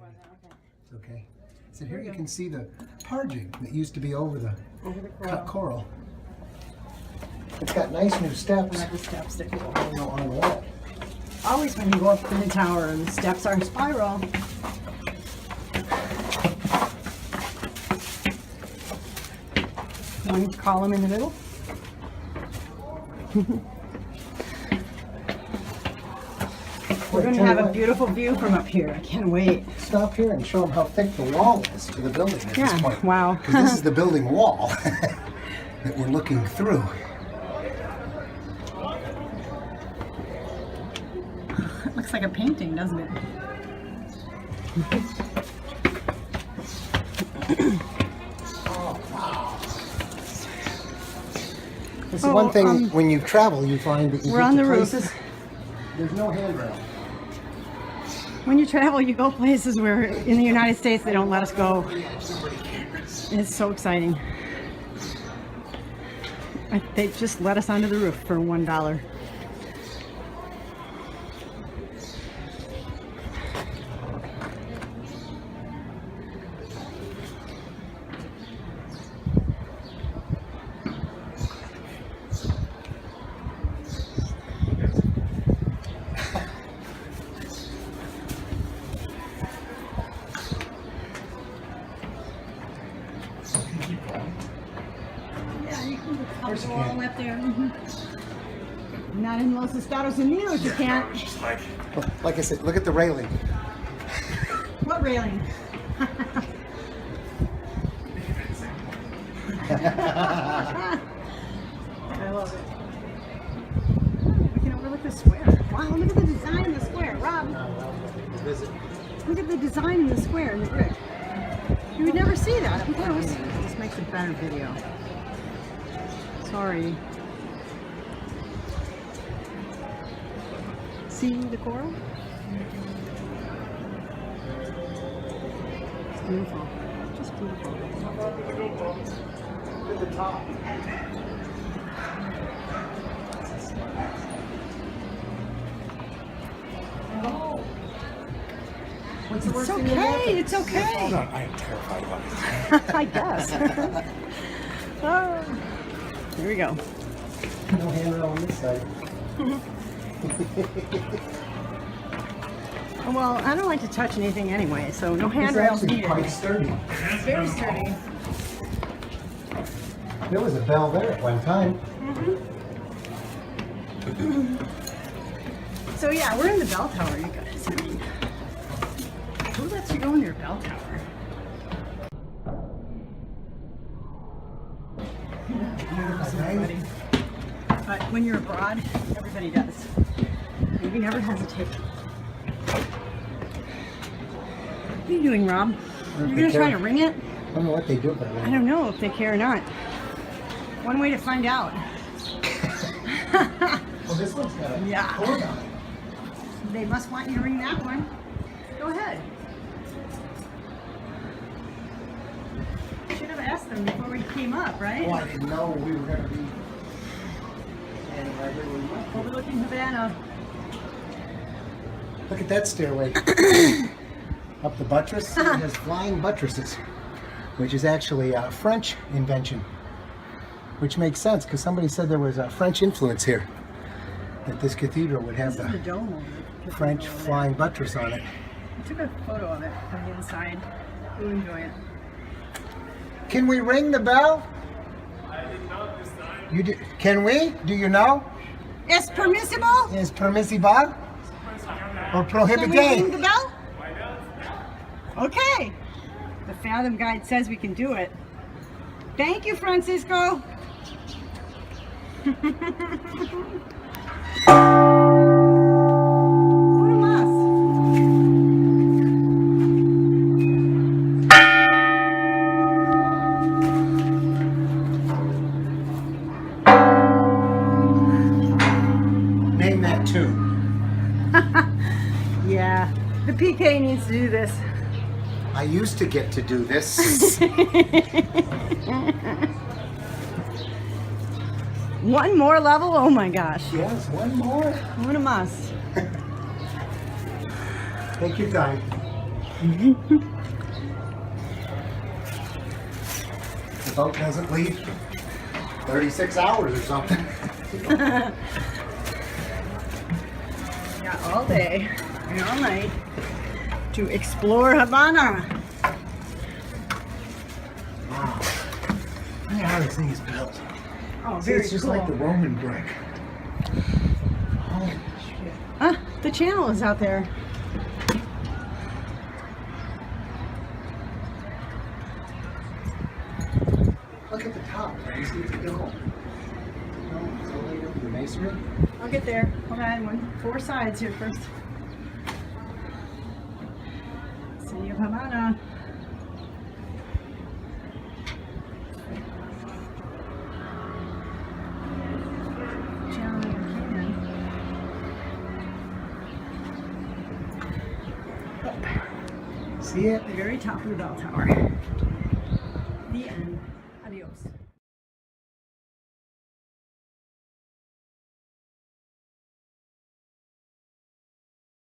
It's okay. So here you can see the parging that used to be over the cut coral. It's got nice new steps. The steps that go On the wall. always when you go up in the tower and the steps are spiral. One column in the middle. We're going to have a beautiful view from up here. I can't wait. Stop here and show them how thick the wall is to the building at this point. Wow. Because this is the building wall that we're looking through. It looks like a painting, doesn't it? This is one thing when you travel, you find that you we're get on to the roof. places, there's no handrail. When you travel, you go places where in the United States they don't let us go. It's so exciting. They just let us onto the roof for $1. All the way up there. Not in Los Estados Unidos, you can't. Like I said, look at the railing. What railing? I love it. We can overlook the square. Wow, look at the design in the square. Rob, look at the design in the square in the brick. You would never see that up close. This makes a better video. Sorry. See the coral? It's beautiful. Just beautiful. At the top. What's the worst thing that happened? It's okay. Hold on, I am terrified about it. I guess. Oh. Here we go. No handrail on this side. Well, I don't like to touch anything anyway, so no handrails It's needed. actually quite sturdy. It's very sturdy. There was a bell there at one time. So yeah, we're in the bell tower, you guys. I mean, who lets you go in your bell tower? But when you're abroad, everybody does. And we never hesitate. What are you doing, Rob? You're gonna try to ring it? I don't know what they do, but I don't know if they care or not. One way to find out. Well, this one's got a cord on it. They must want you to ring that one. Go ahead. Should have asked them before we came up, right? Oh, I didn't know we were going to be Overlooking Havana. Look at that stairway. Up the buttress. It has flying buttresses, which is actually a French invention. Which makes sense because somebody said there was a French influence here. That this cathedral would have This is the dome over it. French flying buttress on it. I took a photo of it from the inside. You'll enjoy it. Can we ring the bell? I did not this time. You do, can we? Do you know? Es permissible? Is permissible or Can we ring prohibited? the bell? Why not? Okay. The Fathom Guide says we can do it. Thank you, Francisco. What a mess. Name that tune. Yeah, the PK needs to do this. I used to get to do this. One more level? Oh my gosh. Yes, one more. What a mess. Take your time. The boat doesn't leave 36 hours or something. Got all day and all night to explore Havana. Wow. Look at how this thing is built. Oh, See, very it's just cool. like the Roman brick. Holy shit. Ah, the channel is out there. Look at the top. You see the dome. Oh, it's all laid over the masonry. I'll get there. Hold on, 4 sides here first. City of Havana. Channel never came in. See it? The very top of the bell tower. The end. Adios.